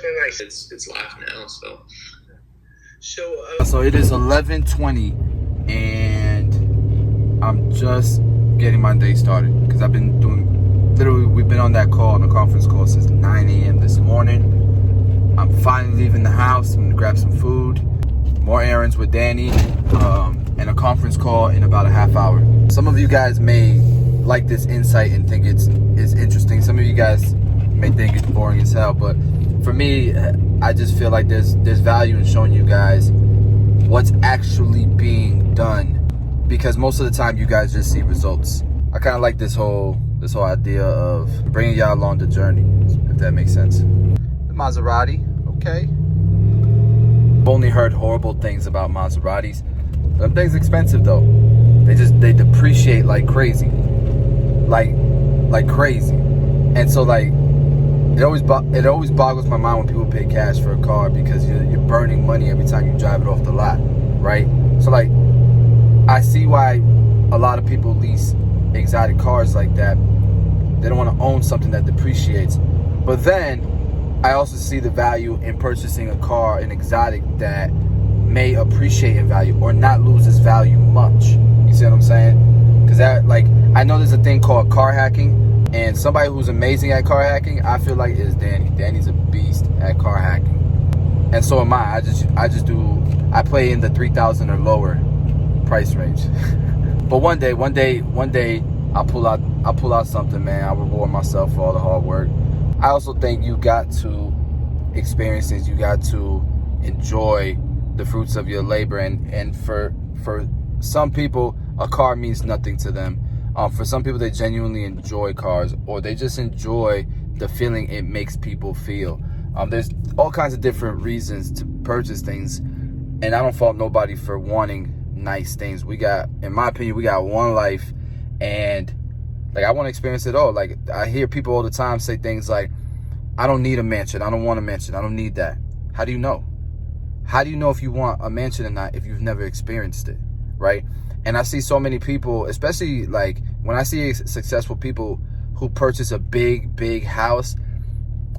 been like it's live now. So it is 11:20, and I'm just getting my day started because I've been doing, literally, we've been on that call, on the conference call since 9 a.m. this morning. I'm finally leaving the house. I'm gonna grab some food, more errands with Danny, and a conference call in about a half hour. Some of you guys may like this insight and think it's interesting. Some of you guys may think it's boring as hell, but for me, I just feel like there's value in showing you guys what's actually being done, because most of the time you guys just see results. I kind of like this whole idea of bringing y'all along the journey, if that makes sense. The Maserati, okay. I've only heard horrible things about Maseratis. Them things expensive though. They depreciate like crazy, like crazy, and so like it always boggles my mind when people pay cash for a car, because you're burning money every time you drive it off the lot, right? So like, I see why a lot of people lease exotic cars like that. They don't want to own something that depreciates. But then I also see the value in purchasing a car, an exotic, that may appreciate in value or not lose its value much. You see what I'm saying? Because that, like, I know there's a thing called car hacking, and somebody who's amazing at car hacking, I feel like, is Danny. Danny's a beast at car hacking, and so am I. I play in the 3,000 or lower price range. But one day, I'll pull out something, man. I'll reward myself for all the hard work. I also think you got to experience things. You got to enjoy the fruits of your labor, and for some people, a car means nothing to them. For some people, they genuinely enjoy cars, or they just enjoy the feeling it makes people feel. There's all kinds of different reasons to purchase things, and I don't fault nobody for wanting nice things. In my opinion, we got one life, and like, I want to experience it all. Like, I hear people all the time say things like, I don't need a mansion, I don't want a mansion, I don't need that. How do you know? How do you know if you want a mansion or not if you've never experienced it, right? And I see so many people, especially like when I see successful people who purchase a big house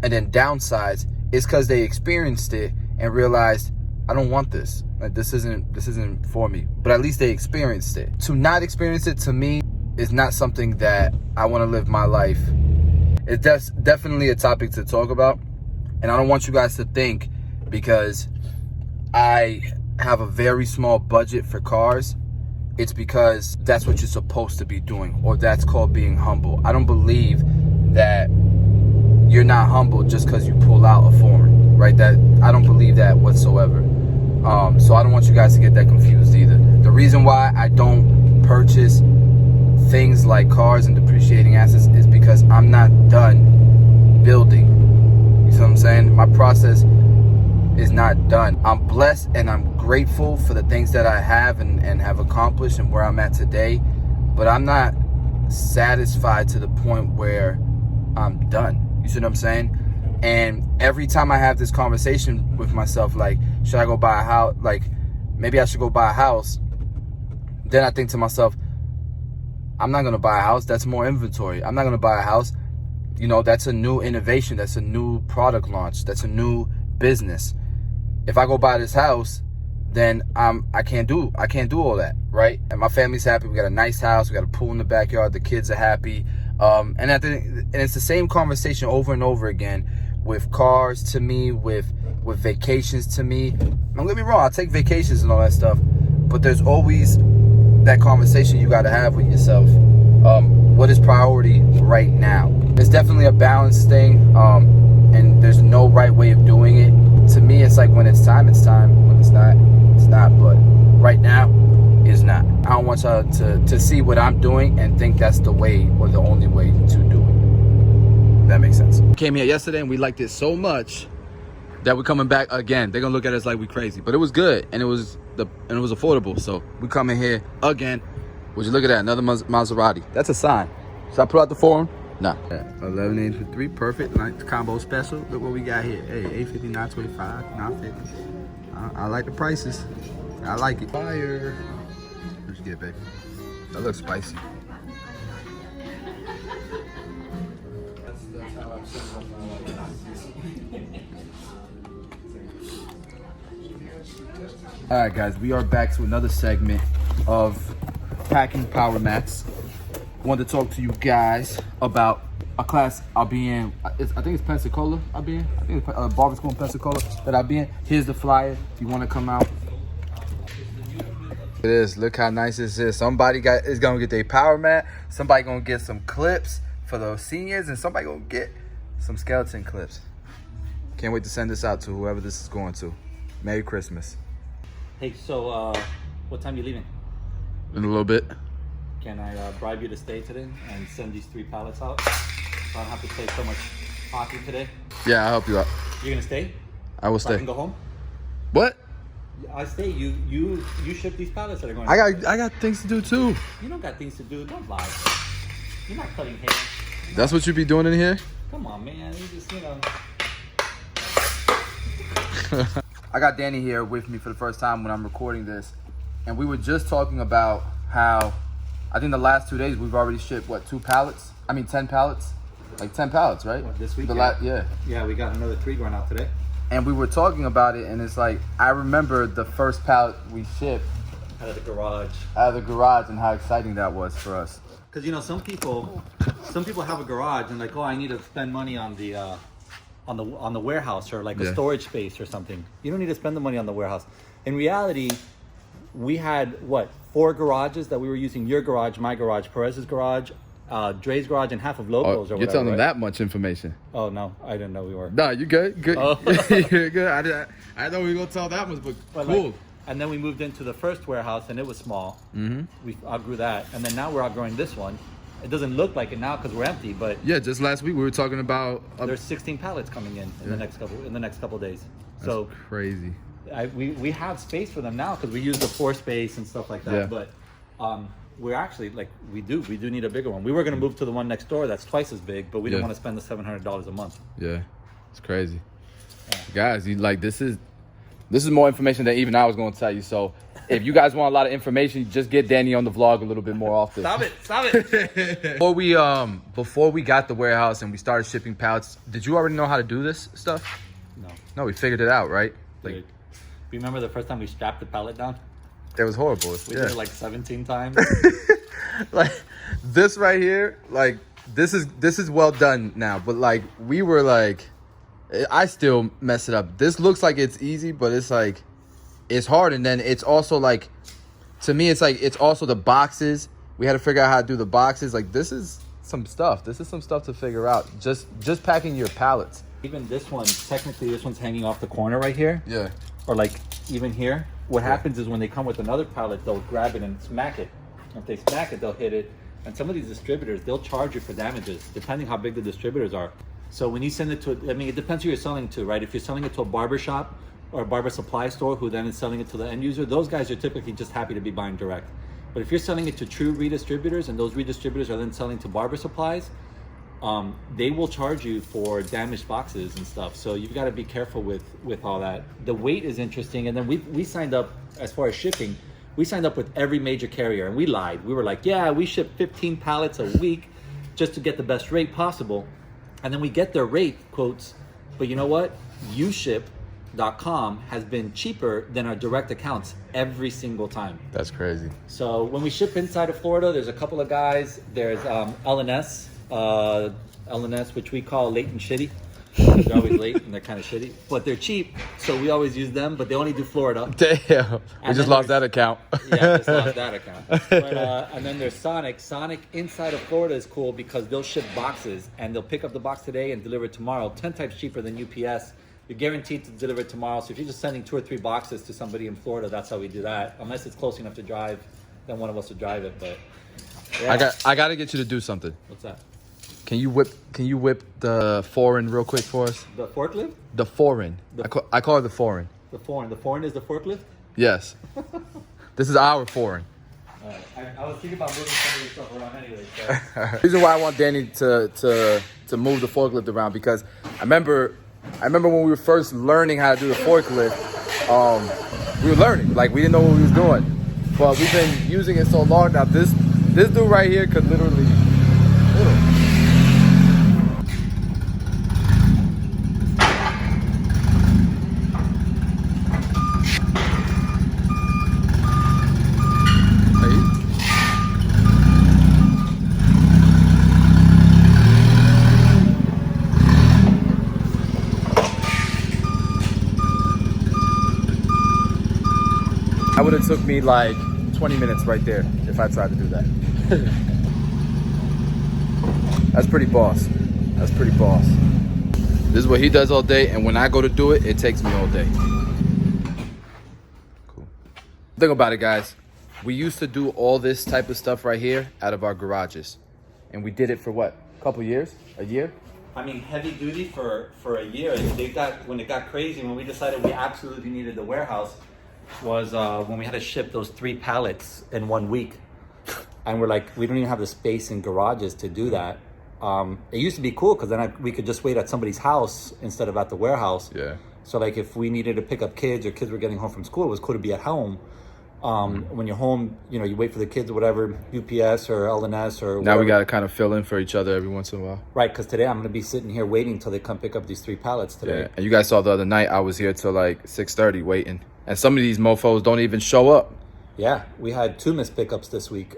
and then downsize, it's because they experienced it and realized, I don't want this. Like, this isn't for me. But at least they experienced it. To not experience it, to me, is not something that I want to live my life. It's definitely a topic to talk about, and I don't want you guys to think because I have a very small budget for cars, it's because that's what you're supposed to be doing, or that's called being humble. I don't believe that you're not humble just because you pull out a foreign, right? I don't believe that whatsoever. So I don't want you guys to get that confused either. The reason why I don't purchase things like cars and depreciating assets is because I'm not done building. You see what I'm saying? My process is not done. I'm blessed and I'm grateful for the things that I have and have accomplished and where I'm at today, but I'm not satisfied to the point where I'm done. You see what I'm saying? And every time I have this conversation with myself, like, should I go buy a house? Like, maybe I should go buy a house. Then I think to myself, I'm not going to buy a house. That's more inventory. I'm not going to buy a house. You know, that's a new innovation. That's a new product launch. That's a new business. If I go buy this house, then I can't do all that, right? And my family's happy. We got a nice house. We got a pool in the backyard. The kids are happy. And it's the same conversation over and over again with cars to me, with vacations to me. Don't get me wrong. I'll take vacations and all that stuff, but there's always that conversation you got to have with yourself. What is priority right now? It's definitely a balance thing, and there's no right way of doing it. To me, it's like, when it's time, it's time. When it's not, it's not. But right now, it's not. I don't want y'all to see what I'm doing and think that's the way or the only way to do it. If that makes sense. We came here yesterday and we liked it so much that we're coming back again. They're gonna look at us like we crazy, but it was good and it was affordable. So we coming here again. Would you look at that? Another Maserati. That's a sign. Should I pull out the foreign? Nah. 1183, perfect. Nice combo special. Look what we got here. Hey, 850, 925, 950. I like the prices. I like it. Fire. What'd you get, baby? That looks spicy. That's how I'm All right, guys, we are back to another segment of packing power mats. Wanted to talk to you guys about a class I'll be in. I think it's Pensacola. I'll be in. I think it's barber school in Pensacola that I'll be in. Here's the flyer if you want to come out. It is. Look how nice this is. Somebody is gonna get their power mat. Somebody gonna get some clips for those seniors, and somebody gonna get some skeleton clips. Can't wait to send this out to whoever this is going to. Merry Christmas. Hey, so what time are you leaving? In a little bit. Can I bribe you to stay today and send these 3 pallets out? So I don't have to pay so much hockey today. Yeah, I'll help you out. You're gonna stay? I will So stay. I can go home? What? I stay. You ship these pallets that are going. I got things to do too. You don't got things to do. Don't lie. You're not cutting hair. That's what you be doing in here? Come on, man. You just I got Danny here with me for the first time when I'm recording this, and we were just talking about how I think the last 2 days we've already shipped what 10 pallets, like 10 pallets, right? What, this week? Yeah. Yeah, we got another 3 going out today. And we were talking about it, and it's like I remember the first pallet we shipped Out of the garage. and how exciting that was for us. Because some people have a garage and like, oh, I need to spend money on the warehouse or like a storage space or something. You don't need to spend the money on the warehouse. In reality, we had 4 garages that we were using. Your garage, my garage, Perez's garage, Dre's garage, and half of Logos or whatever. You're telling them right? that much information. Oh no, I didn't know we were. No, you good. Good. Oh. You're good. I know we were gonna tell that much, but cool. And then we moved into the first warehouse and it was small. Mm-hmm. We outgrew that, and then now we're outgrowing this one. It doesn't look like it now because we're empty, but yeah, just last week we were talking about there's 16 pallets coming in the next couple days. That's so crazy. We have space for them now because we use the floor space and stuff like that. Yeah. But we're actually we do need a bigger one. We were gonna move to the one next door that's twice as big, but we didn't want to spend the $700 a month. Yeah, it's crazy. Yeah. Guys, this is more information than even I was gonna tell you. So if you guys want a lot of information, just get Danny on the vlog a little bit more often. Stop it. Before we got the warehouse and we started shipping pallets, did you already know how to do this stuff? No, we figured it out, right? Like, remember the first time we strapped the pallet down? It was horrible. We did it like 17 times. Like this right here, like this is well done now, but like we were like, I still mess it up. This looks like it's easy, but it's like it's hard. And then it's also like, to me, it's like it's also the boxes. We had to figure out how to do the boxes. Like this is some stuff. This is some stuff to figure out. Just packing your pallets. Even this one, technically, this one's hanging off the corner right here. Yeah. Or like even here. What happens is when they come with another pallet, they'll grab it and smack it. If they smack it, they'll hit it. And some of these distributors, they'll charge you for damages, depending how big the distributors are. So when you send it to, it depends who you're selling to, right? If you're selling it to a barber shop or a barber supply store who then is selling it to the end user, those guys are typically just happy to be buying direct. But if you're selling it to true redistributors and those redistributors are then selling to barber supplies, they will charge you for damaged boxes and stuff. So you've got to be careful with all that. The weight is interesting. And then we signed up, as far as shipping, we signed up with every major carrier and we lied. We were like, yeah, we ship 15 pallets a week just to get the best rate possible. And then we get their rate quotes. But you know what? uship.com has been cheaper than our direct accounts every single time. That's crazy. So when we ship inside of Florida, there's a couple of guys. There's LNS, which we call late and shitty. They're always late and they're kind of shitty, but they're cheap, so we always use them. But they only do Florida. Damn, we just lost that account. Yeah, just lost that account. But, and then there's Sonic. Sonic inside of Florida is cool because they'll ship boxes and they'll pick up the box today and deliver it tomorrow. 10 times cheaper than UPS. You're guaranteed to deliver it tomorrow. So if you're just sending 2 or 3 boxes to somebody in Florida, that's how we do that. Unless it's close enough to drive, then one of us will drive it. But yeah. I got to get you to do something. What's that? Can you whip the foreign real quick for us? The forklift? The foreign. I call it the foreign. The foreign. The foreign is the forklift? Yes. This is our foreign. I was thinking about moving some of this stuff around anyway. So. The reason why I want Danny to move the forklift around, because I remember when we were first learning how to do the forklift, we were learning. Like, we didn't know what we was doing. But we've been using it so long now. This dude right here could literally... That would have took me like 20 minutes right there if I tried to do that. That's pretty boss. That's pretty boss. This is what he does all day, and when I go to do it, it takes me all day. Cool. Think about it, guys. We used to do all this type of stuff right here out of our garages. And we did it for what? A couple years? A year? I mean, heavy duty for a year. When it got crazy, when we decided we absolutely needed the warehouse, was when we had to ship those 3 pallets in 1 week. And we're like, we don't even have the space in garages to do that. It used to be cool because then we could just wait at somebody's house instead of at the warehouse. Yeah. So like if we needed to pick up kids or kids were getting home from school, it was cool to be at home. When you're home, you know, you wait for the kids or whatever, UPS or LNS or Now whatever. we got to kind of fill in for each other every once in a while. Right, because today I'm going to be sitting here waiting until they come pick up these 3 pallets today. Yeah. And you guys saw the other night, I was here till like 6:30 waiting. And some of these mofos don't even show up. Yeah, we had 2 missed pickups this week.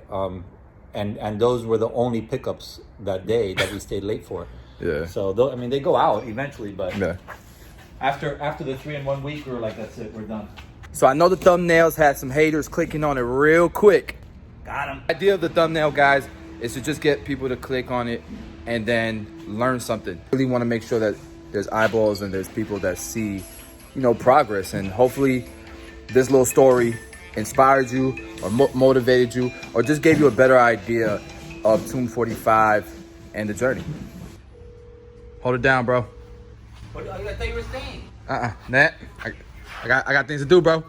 And those were the only pickups that day that we stayed late for. Yeah. So, I mean, they go out eventually, but Yeah. after the 3 in 1 week, we were like, that's it, we're done. So I know the thumbnails had some haters clicking on it real quick. Got him. The idea of the thumbnail, guys, is to just get people to click on it and then learn something. Really want to make sure that there's eyeballs and there's people that see, you know, progress. And hopefully this little story inspired you or motivated you or just gave you a better idea of Tomb 45 and the journey. Hold it down, bro. What, I thought you were staying. Nat, I got things to do, bro.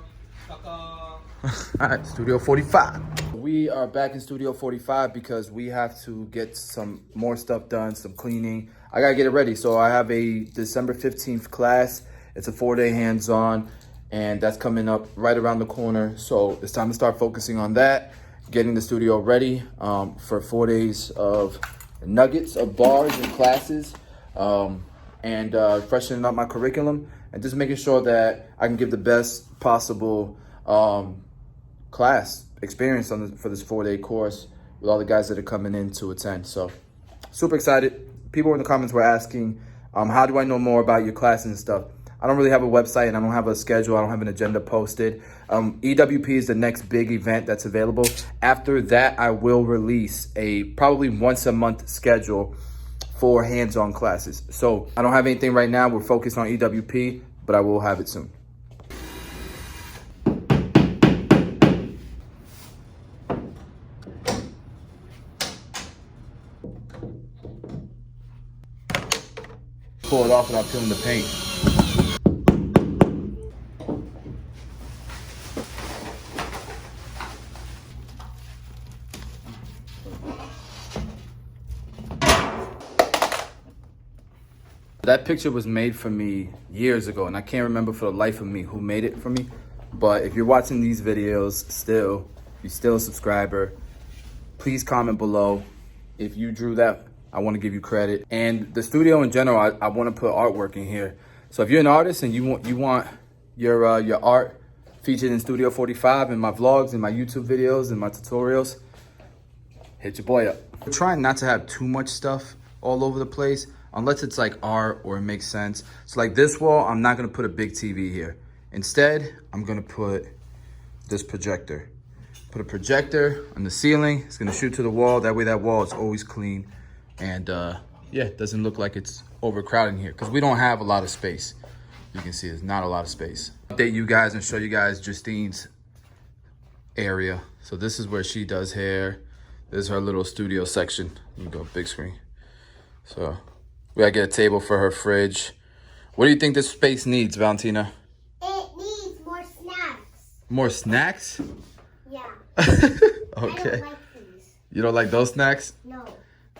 All right, Studio 45. We are back in Studio 45 because we have to get some more stuff done, some cleaning. I gotta get it ready. So I have a December 15th class. It's a 4-day hands-on, and that's coming up right around the corner. So it's time to start focusing on that, getting the studio ready for 4 days of nuggets of bars and classes, and freshening up my curriculum and just making sure that I can give the best possible class experience for this 4-day course with all the guys that are coming in to attend. So super excited. People in the comments were asking, how do I know more about your classes and stuff? I don't really have a website and I don't have a schedule. I don't have an agenda posted. EWP is the next big event that's available. After that, I will release a probably once a month schedule for hands-on classes. So I don't have anything right now. We're focused on EWP, but I will have it soon. Pull it off without peeling the paint. That picture was made for me years ago, and I can't remember for the life of me who made it for me. But if you're watching these videos still, if you're still a subscriber, please comment below. If you drew that, I want to give you credit. And the studio in general, I want to put artwork in here. So if you're an artist and you want your art featured in Studio 45 in my vlogs, in my YouTube videos, in my tutorials, hit your boy up. I'm trying not to have too much stuff all over the place, unless it's like art or it makes sense. So like this wall, I'm not gonna put a big TV here. Instead, I'm gonna put this projector. Put a projector on the ceiling. It's gonna shoot to the wall. That way that wall is always clean. And yeah, it doesn't look like it's overcrowding here because we don't have a lot of space. You can see there's not a lot of space. Update you guys and show you guys Justine's area. So this is where she does hair. This is her little studio section. You can go big screen. So we gotta get a table for her fridge. What do you think this space needs, Valentina? It needs more snacks. More snacks? Yeah. Okay. I don't like these. You don't like those snacks? No.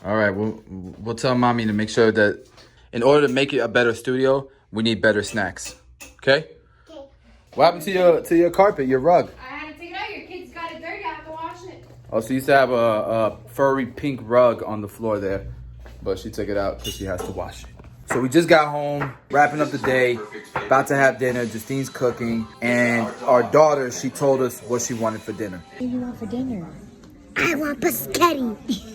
All right, we'll tell mommy to make sure that in order to make it a better studio, we need better snacks. Okay? Okay. What happened to your carpet, your rug? I had to take it out. Your kids got it dirty. I have to wash it. Oh, so you used to have a furry pink rug on the floor there, but she took it out because she has to wash it. So we just got home, wrapping up the day, about to have dinner. Justine's cooking, and our daughter, she told us what she wanted for dinner. What do you want for dinner? I want biscotti.